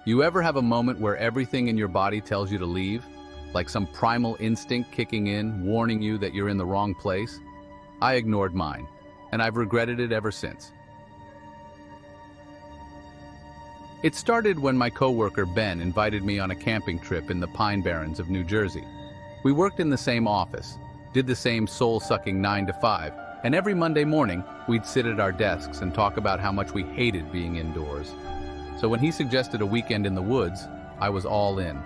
You ever have a moment where everything in your body tells you to leave? Like some primal instinct kicking in, warning you that you're in the wrong place? I ignored mine, and I've regretted it ever since. It started when my coworker Ben invited me on a camping trip in the Pine Barrens of New Jersey. We worked in the same office, did the same soul-sucking 9 to 5, and every Monday morning, we'd sit at our desks and talk about how much we hated being indoors. So when he suggested a weekend in the woods, I was all in.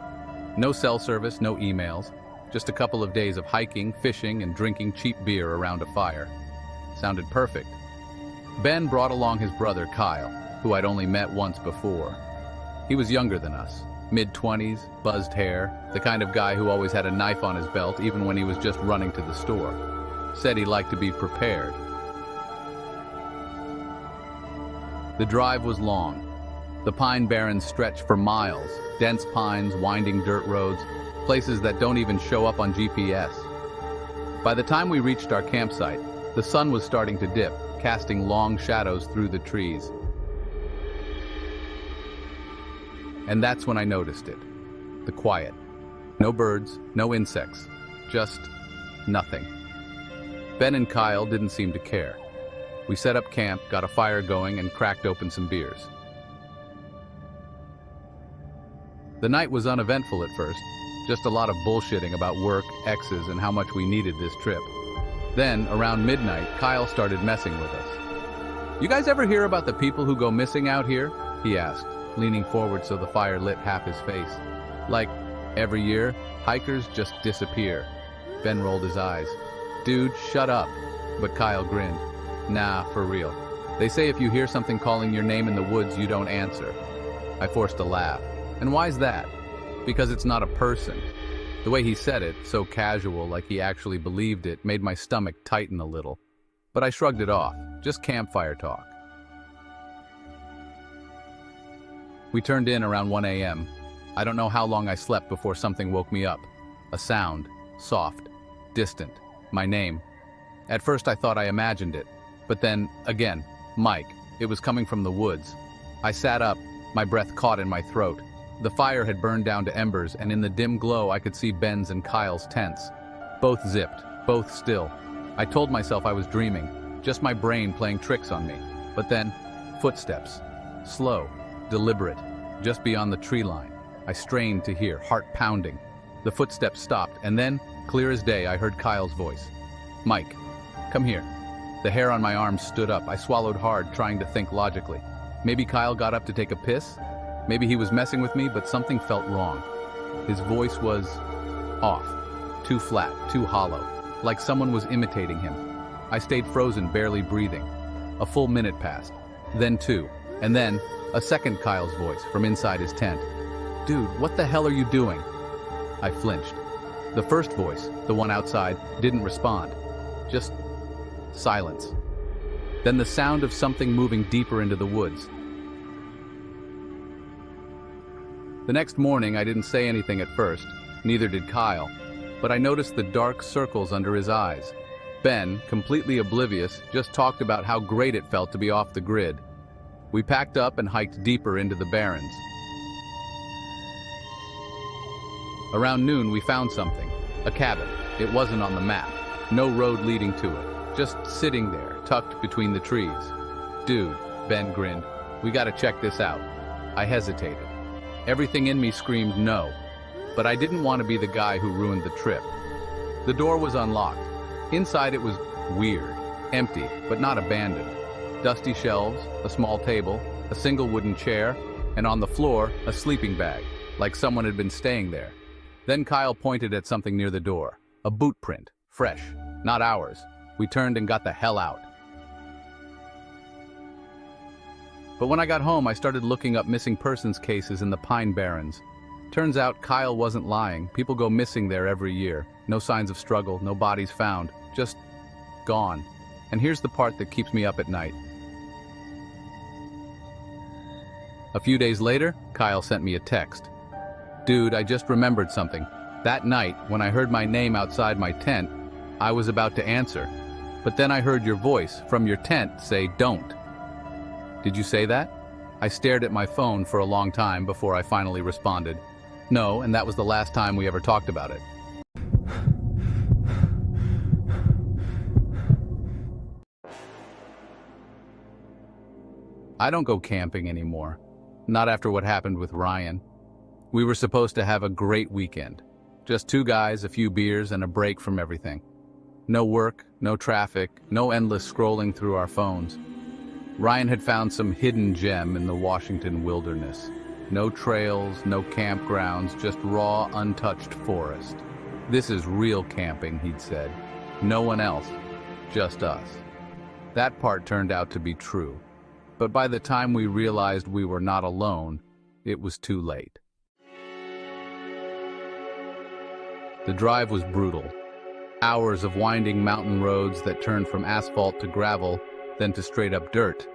No cell service, no emails, just a couple of days of hiking, fishing, and drinking cheap beer around a fire. Sounded perfect. Ben brought along his brother Kyle, who I'd only met once before. He was younger than us, mid-20s, buzzed hair, the kind of guy who always had a knife on his belt even when he was just running to the store. Said he liked to be prepared. The drive was long. The Pine Barrens stretch for miles, dense pines, winding dirt roads, places that don't even show up on GPS. By the time we reached our campsite, the sun was starting to dip, casting long shadows through the trees. And that's when I noticed it. The quiet. No birds, no insects, just nothing. Ben and Kyle didn't seem to care. We set up camp, got a fire going, and cracked open some beers. The night was uneventful at first, just a lot of bullshitting about work, exes, and how much we needed this trip. Then, around midnight, Kyle started messing with us. "You guys ever hear about the people who go missing out here?" he asked, leaning forward so the fire lit half his face. "Like, every year, hikers just disappear." Ben rolled his eyes. "Dude, shut up." But Kyle grinned. "Nah, for real. They say if you hear something calling your name in the woods, you don't answer." I forced a laugh. "And why's that?" "Because it's not a person." The way he said it, so casual, like he actually believed it, made my stomach tighten a little. But I shrugged it off. Just campfire talk. We turned in around 1 a.m. I don't know how long I slept before something woke me up. A sound. Soft. Distant. My name. At first I thought I imagined it. But then, again, Mike. It was coming from the woods. I sat up, my breath caught in my throat. The fire had burned down to embers, and in the dim glow I could see Ben's and Kyle's tents. Both zipped, both still. I told myself I was dreaming, just my brain playing tricks on me. But then, footsteps. Slow, deliberate, just beyond the tree line. I strained to hear, heart pounding. The footsteps stopped, and then, clear as day, I heard Kyle's voice. "Mike, come here." The hair on my arm stood up. I swallowed hard, trying to think logically. Maybe Kyle got up to take a piss? Maybe he was messing with me, but something felt wrong. His voice was off. Too flat, too hollow, like someone was imitating him. I stayed frozen, barely breathing. A full minute passed. Then 2. And then, a second Kyle's voice from inside his tent. "Dude, what the hell are you doing?" I flinched. The first voice, the one outside, didn't respond. Just silence. Then the sound of something moving deeper into the woods. The next morning, I didn't say anything at first, neither did Kyle, but I noticed the dark circles under his eyes. Ben, completely oblivious, just talked about how great it felt to be off the grid. We packed up and hiked deeper into the barrens. Around noon, we found something. A cabin. It wasn't on the map. No road leading to it. Just sitting there, tucked between the trees. "Dude," Ben grinned, "we gotta check this out." I hesitated. Everything in me screamed no, but I didn't want to be the guy who ruined the trip. The door was unlocked. Inside it was weird, empty, but not abandoned. Dusty shelves, a small table, a single wooden chair, and on the floor, a sleeping bag, like someone had been staying there. Then Kyle pointed at something near the door. A boot print, fresh, not ours. We turned and got the hell out. But when I got home, I started looking up missing persons cases in the Pine Barrens. Turns out Kyle wasn't lying. People go missing there every year. No signs of struggle, no bodies found. Just gone. And here's the part that keeps me up at night. A few days later, Kyle sent me a text. "Dude, I just remembered something. That night, when I heard my name outside my tent, I was about to answer. But then I heard your voice from your tent say, 'Don't.' Did you say that?" I stared at my phone for a long time before I finally responded. No, and that was the last time we ever talked about it. I don't go camping anymore. Not after what happened with Ryan. We were supposed to have a great weekend. Just two guys, a few beers, and a break from everything. No work, no traffic, no endless scrolling through our phones. Ryan had found some hidden gem in the Washington wilderness. No trails, no campgrounds, just raw, untouched forest. This is real camping, he'd said. No one else, just us. That part turned out to be true. But by the time we realized we were not alone, it was too late. The drive was brutal. Hours of winding mountain roads that turned from asphalt to gravel, then to straight-up dirt.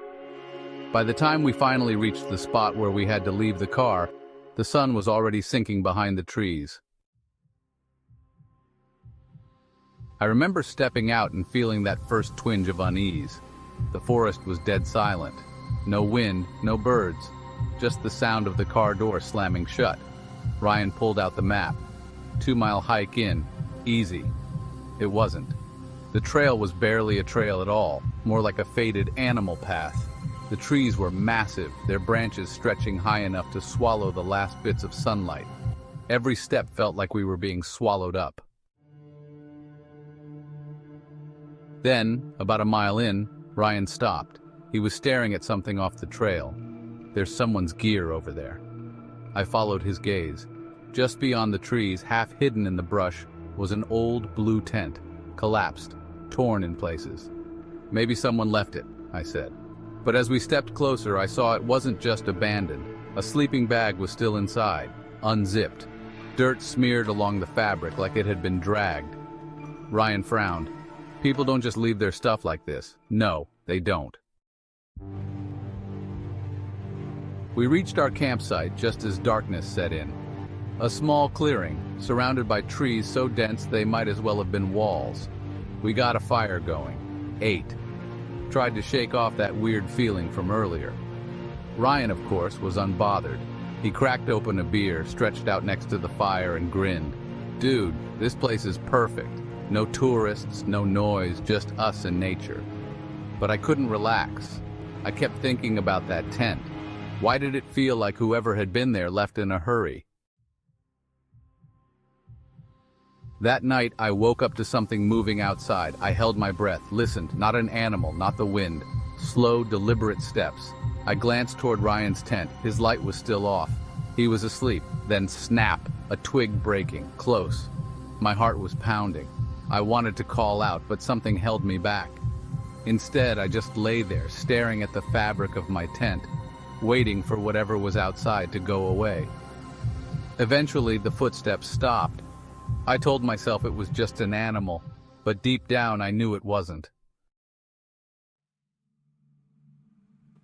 By the time we finally reached the spot where we had to leave the car, the sun was already sinking behind the trees. I remember stepping out and feeling that first twinge of unease. The forest was dead silent. No wind, no birds, just the sound of the car door slamming shut. Ryan pulled out the map. 2-mile hike in, easy. It wasn't. The trail was barely a trail at all, more like a faded animal path. The trees were massive, their branches stretching high enough to swallow the last bits of sunlight. Every step felt like we were being swallowed up. Then, about a mile in, Ryan stopped. He was staring at something off the trail. There's someone's gear over there. I followed his gaze. Just beyond the trees, half hidden in the brush, was an old blue tent, collapsed, torn in places. Maybe someone left it, I said. But as we stepped closer, I saw it wasn't just abandoned. A sleeping bag was still inside, unzipped. Dirt smeared along the fabric like it had been dragged. Ryan frowned. People don't just leave their stuff like this. No, they don't. We reached our campsite just as darkness set in. A small clearing, surrounded by trees so dense they might as well have been walls. We got a fire going. Ate. Tried to shake off that weird feeling from earlier. Ryan, of course, was unbothered. He cracked open a beer, stretched out next to the fire, and grinned. Dude, this place is perfect. No tourists, no noise, just us and nature. But I couldn't relax. I kept thinking about that tent. Why did it feel like whoever had been there left in a hurry? That night, I woke up to something moving outside. I held my breath, listened, not an animal, not the wind. Slow, deliberate steps. I glanced toward Ryan's tent. His light was still off. He was asleep. Then snap, a twig breaking, close. My heart was pounding. I wanted to call out, but something held me back. Instead, I just lay there, staring at the fabric of my tent, waiting for whatever was outside to go away. Eventually, the footsteps stopped. I told myself it was just an animal, but deep down I knew it wasn't.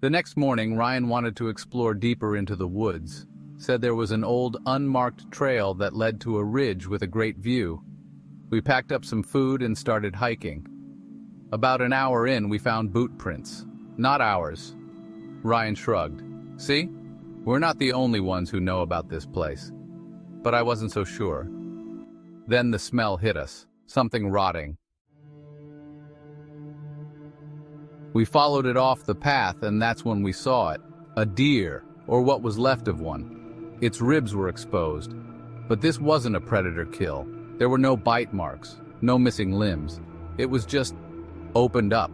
The next morning, Ryan wanted to explore deeper into the woods. Said there was an old, unmarked trail that led to a ridge with a great view. We packed up some food and started hiking. About an hour in, we found boot prints. Not ours. Ryan shrugged. See? We're not the only ones who know about this place. But I wasn't so sure. Then the smell hit us. Something rotting. We followed it off the path, and that's when we saw it. A deer, or what was left of one. Its ribs were exposed. But this wasn't a predator kill. There were no bite marks, no missing limbs. It was just opened up.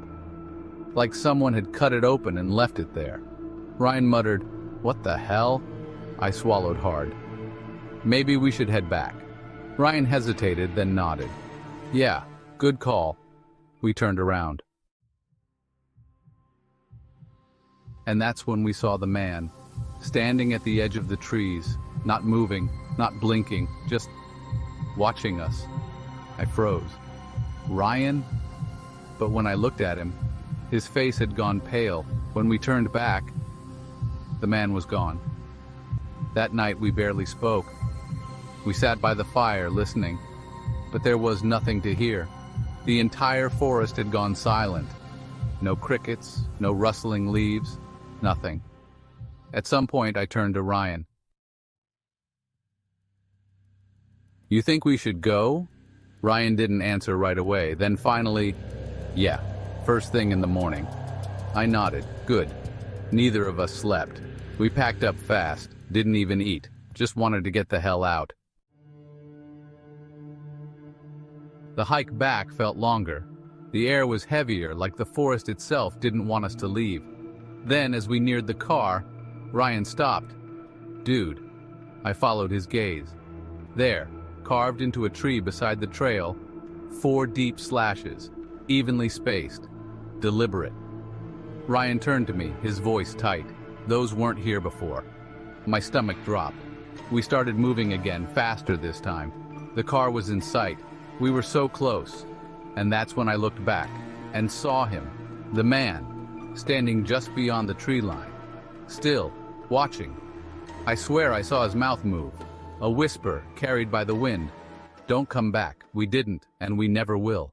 Like someone had cut it open and left it there. Ryan muttered, "What the hell?" I swallowed hard. Maybe we should head back. Ryan hesitated, then nodded. Yeah, good call. We turned around. And that's when we saw the man, standing at the edge of the trees, not moving, not blinking, just watching us. I froze. Ryan? But when I looked at him, his face had gone pale. When we turned back, the man was gone. That night we barely spoke. We sat by the fire listening, but there was nothing to hear. The entire forest had gone silent. No crickets, no rustling leaves, nothing. At some point, I turned to Ryan. "You think we should go?" Ryan didn't answer right away. Then finally, "Yeah, first thing in the morning." I nodded. Good. Neither of us slept. We packed up fast, didn't even eat, just wanted to get the hell out. The hike back felt longer. The air was heavier, like the forest itself didn't want us to leave. Then, as we neared the car, Ryan stopped. "Dude." I followed his gaze. There, carved into a tree beside the trail, 4 deep slashes, evenly spaced, deliberate. Ryan turned to me, his voice tight. "Those weren't here before." My stomach dropped. We started moving again, faster this time. The car was in sight. We were so close. And that's when I looked back and saw him, the man, standing just beyond the tree line, still, watching. I swear I saw his mouth move, a whisper carried by the wind. "Don't come back." We didn't, and we never will.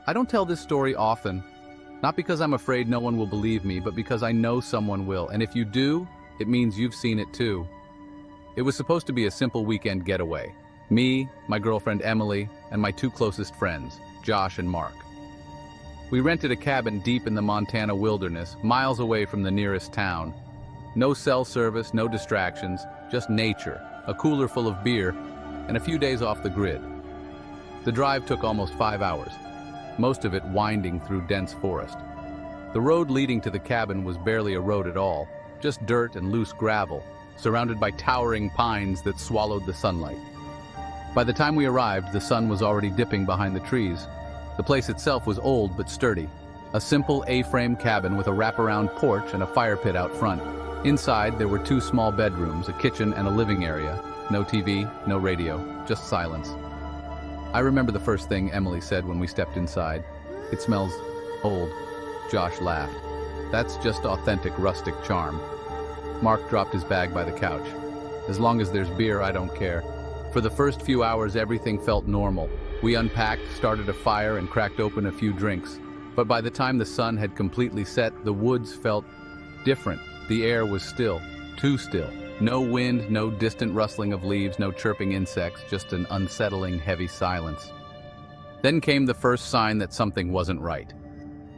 I don't tell this story often, not because I'm afraid no one will believe me, but because I know someone will, and if you do, it means you've seen it too. It was supposed to be a simple weekend getaway. Me, my girlfriend Emily, and my 2 closest friends, Josh and Mark. We rented a cabin deep in the Montana wilderness, miles away from the nearest town. No cell service, no distractions, just nature, a cooler full of beer, and a few days off the grid. The drive took almost 5 hours, most of it winding through dense forest. The road leading to the cabin was barely a road at all, just dirt and loose gravel, surrounded by towering pines that swallowed the sunlight. By the time we arrived, the sun was already dipping behind the trees. The place itself was old but sturdy, a simple A-frame cabin with a wraparound porch and a fire pit out front. Inside, there were 2 small bedrooms, a kitchen and a living area. No TV, no radio, just silence. I remember the first thing Emily said when we stepped inside. "It smells old." Josh laughed. "That's just authentic rustic charm." Mark dropped his bag by the couch. "As long as there's beer, I don't care." For the first few hours, everything felt normal. We unpacked, started a fire, and cracked open a few drinks. But by the time the sun had completely set, the woods felt different. The air was still, too still. No wind, no distant rustling of leaves, no chirping insects, just an unsettling, heavy silence. Then came the first sign that something wasn't right.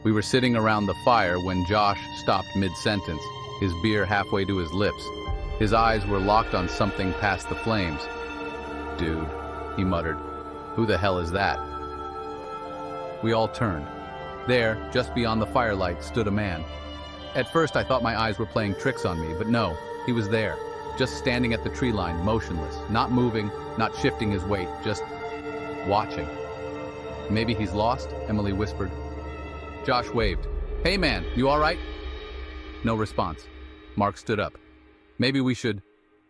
We were sitting around the fire when Josh stopped mid-sentence, his beer halfway to his lips. His eyes were locked on something past the flames. "Dude," he muttered. "Who the hell is that?" We all turned. There, just beyond the firelight, stood a man. At first I thought my eyes were playing tricks on me, but no, he was there, just standing at the tree line, motionless, not moving, not shifting his weight, just watching. "Maybe he's lost," Emily whispered. Josh waved. "Hey man, you all right?" No response. Mark stood up. "Maybe we should..."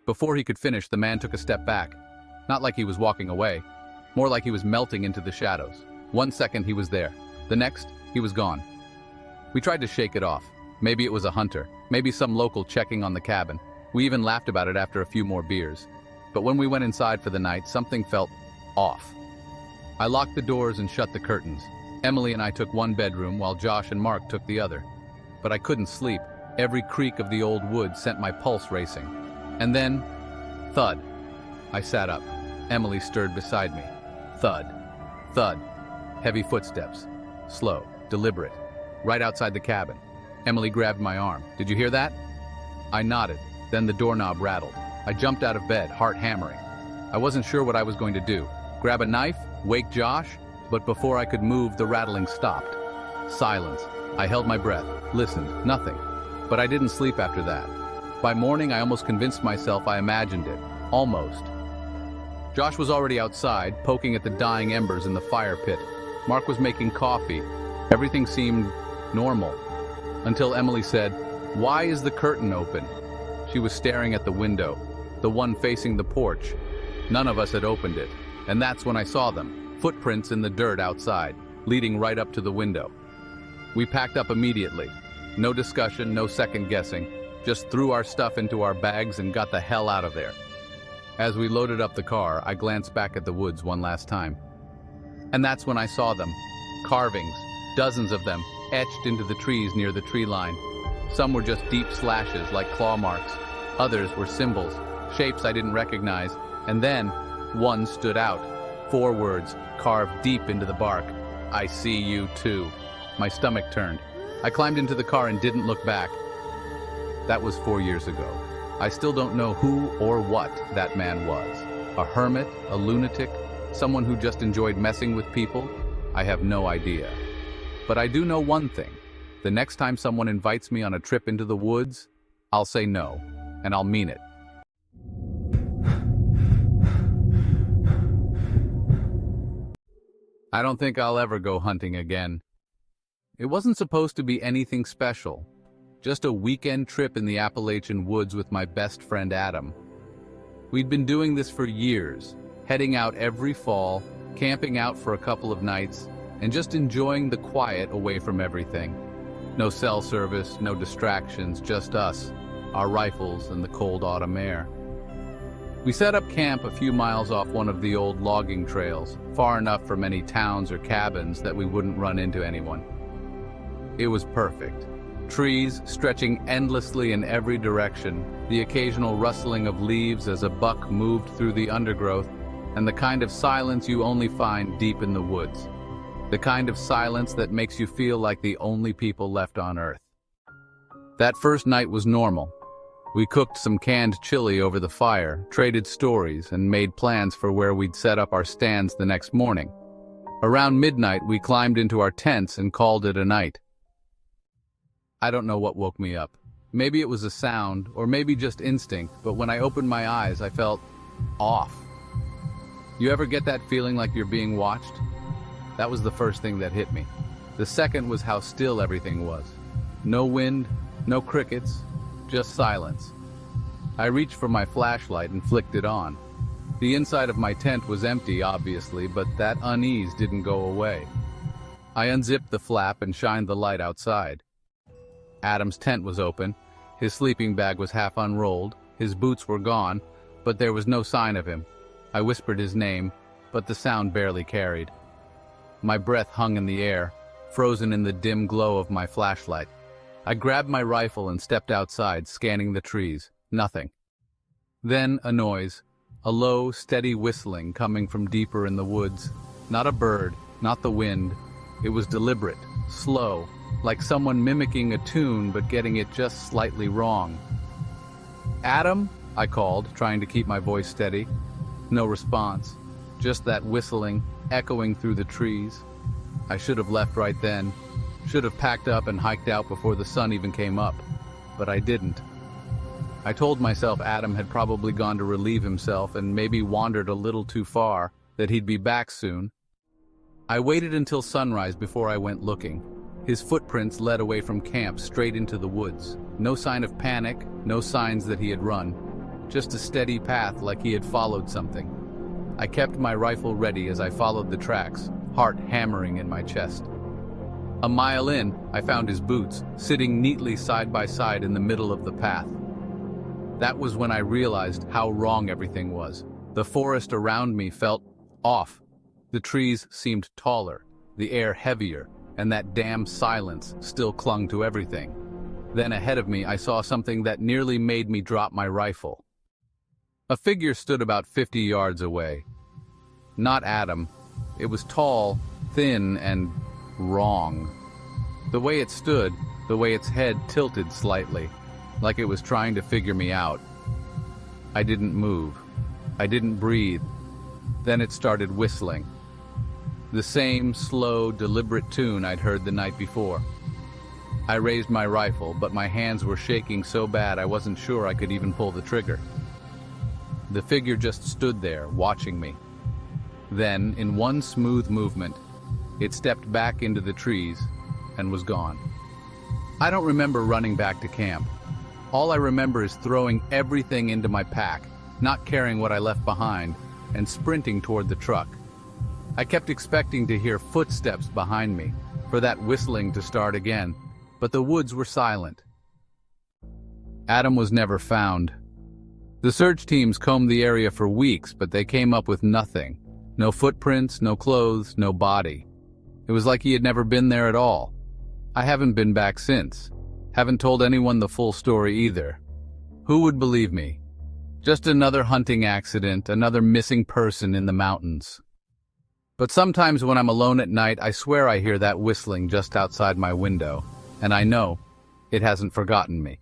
Before he could finish, the man took a step back. Not like he was walking away, more like he was melting into the shadows. 1 second he was there. The next, he was gone. We tried to shake it off. Maybe it was a hunter, maybe some local checking on the cabin. We even laughed about it after a few more beers. But when we went inside for the night, something felt off. I locked the doors and shut the curtains. Emily and I took one bedroom while Josh and Mark took the other. But I couldn't sleep. Every creak of the old wood sent my pulse racing. And then, thud. I sat up. Emily stirred beside me. Thud. Thud. Heavy footsteps. Slow. Deliberate. Right outside the cabin. Emily grabbed my arm. "Did you hear that?" I nodded. Then the doorknob rattled. I jumped out of bed, heart hammering. I wasn't sure what I was going to do. Grab a knife? Wake Josh? But before I could move, the rattling stopped. Silence. I held my breath, listened, nothing. But I didn't sleep after that. By morning, I almost convinced myself I imagined it. Almost. Josh was already outside, poking at the dying embers in the fire pit. Mark was making coffee. Everything seemed normal. Until Emily said, "Why is the curtain open?" She was staring at the window, the one facing the porch. None of us had opened it. And that's when I saw them, footprints in the dirt outside, leading right up to the window. We packed up immediately. No discussion, no second guessing. Just threw our stuff into our bags and got the hell out of there. As we loaded up the car, I glanced back at the woods one last time. And that's when I saw them. Carvings, dozens of them, etched into the trees near the tree line. Some were just deep slashes like claw marks. Others were symbols, shapes I didn't recognize. And then, one stood out. 4 words, carved deep into the bark. I see you too. My stomach turned. I climbed into the car and didn't look back. That was 4 years ago. I still don't know who or what that man was. A hermit, a lunatic, someone who just enjoyed messing with people? I have no idea. But I do know one thing. The next time someone invites me on a trip into the woods, I'll say no, and I'll mean it. I don't think I'll ever go hunting again. It wasn't supposed to be anything special. Just a weekend trip in the Appalachian woods with my best friend Adam. We'd been doing this for years, heading out every fall, camping out for a couple of nights, and just enjoying the quiet away from everything. No cell service, no distractions, just us, our rifles, and the cold autumn air. We set up camp a few miles off one of the old logging trails, far enough from any towns or cabins that we wouldn't run into anyone. It was perfect. Trees stretching endlessly in every direction, the occasional rustling of leaves as a buck moved through the undergrowth, and the kind of silence you only find deep in the woods. The kind of silence that makes you feel like the only people left on Earth. That first night was normal. We cooked some canned chili over the fire, traded stories, and made plans for where we'd set up our stands the next morning. Around midnight, we climbed into our tents and called it a night. I don't know what woke me up. Maybe it was a sound, or maybe just instinct, but when I opened my eyes, I felt off. You ever get that feeling like you're being watched? That was the first thing that hit me. The second was how still everything was. No wind, no crickets, just silence. I reached for my flashlight and flicked it on. The inside of my tent was empty, obviously, but that unease didn't go away. I unzipped the flap and shined the light outside. Adam's tent was open. His sleeping bag was half unrolled. His boots were gone, but there was no sign of him. I whispered his name, but the sound barely carried. My breath hung in the air, frozen in the dim glow of my flashlight. I grabbed my rifle and stepped outside, scanning the trees. Nothing. Then a noise, a low, steady whistling coming from deeper in the woods. Not a bird, not the wind. It was deliberate, slow, like someone mimicking a tune but getting it just slightly wrong. "Adam?" I called, trying to keep my voice steady. No response, just that whistling, echoing through the trees. I should have left right then. Should have packed up and hiked out before the sun even came up. But I didn't. I told myself Adam had probably gone to relieve himself and maybe wandered a little too far, that he'd be back soon. I waited until sunrise before I went looking. His footprints led away from camp straight into the woods. No sign of panic, no signs that he had run. Just a steady path like he had followed something. I kept my rifle ready as I followed the tracks, heart hammering in my chest. A mile in, I found his boots, sitting neatly side by side in the middle of the path. That was when I realized how wrong everything was. The forest around me felt off. The trees seemed taller, the air heavier, and that damn silence still clung to everything. Then ahead of me, I saw something that nearly made me drop my rifle. A figure stood about 50 yards away. Not Adam. It was tall, thin, and wrong. The way it stood, the way its head tilted slightly, like it was trying to figure me out. I didn't move. I didn't breathe. Then it started whistling. The same slow, deliberate tune I'd heard the night before. I raised my rifle, but my hands were shaking so bad I wasn't sure I could even pull the trigger. The figure just stood there, watching me. Then, in one smooth movement, it stepped back into the trees and was gone. I don't remember running back to camp. All I remember is throwing everything into my pack, not caring what I left behind, and sprinting toward the truck. I kept expecting to hear footsteps behind me, for that whistling to start again, but the woods were silent. Adam was never found. The search teams combed the area for weeks, but they came up with nothing. No footprints, no clothes, no body. It was like he had never been there at all. I haven't been back since. Haven't told anyone the full story either. Who would believe me? Just another hunting accident, another missing person in the mountains. But sometimes when I'm alone at night, I swear I hear that whistling just outside my window, and I know it hasn't forgotten me.